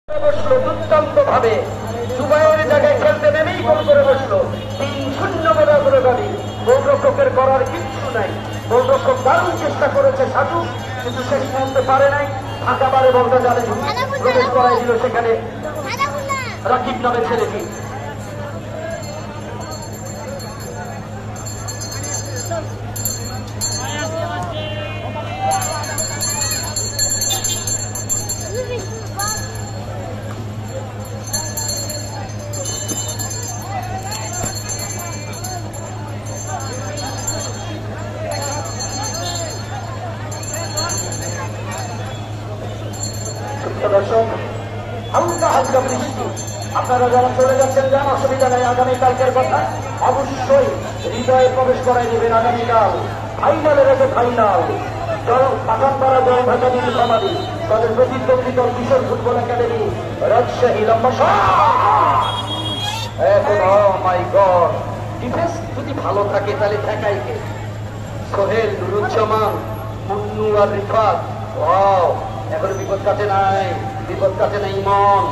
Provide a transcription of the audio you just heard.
বসলো দুর্দান্ত ভাবে দুবাইয়ের জায়গায় খেলতে নেমেই গোল করে বসলো ৩-০ গোলরক্ষী। গোলরক্ষকের করার কিচ্ছু নাই। গোলরক্ষক দারুণ চেষ্টা করেছে সাজু, কিন্তু শেষ মুহূর্তে পারে নাই। ফাঁকা বারে বলটা জানে প্রবেশ করাই দিল সেখানে রাকিব নামের ছেলেটি। দর্শক, হালকা হালকা বৃষ্টি, আপনারা যারা চলে যাচ্ছেন যান, অসুবিধা নেই। আগামীকালকের কথা অবশ্যই হৃদয়ে প্রবেশ করাই দেবেন। আগামীকাল ফাইনালের আগে ফাইনাল পাঠানপাড়া জয় ভাজানির সমাধি তাদের প্রতিদ্বন্দ্বী দল কিশোর ফুটবল একাডেমি রাজশাহী। লম্বা এখন মাই গড, ডিফেন্স যদি ভালো থাকে তাহলে ঠেকাই কে? সোহেল, নুরুজ্জামান, মুন্নু আর রিফাত। এখন বিপদ কাটে নাই, বিপদ কাটে নাই ইমন।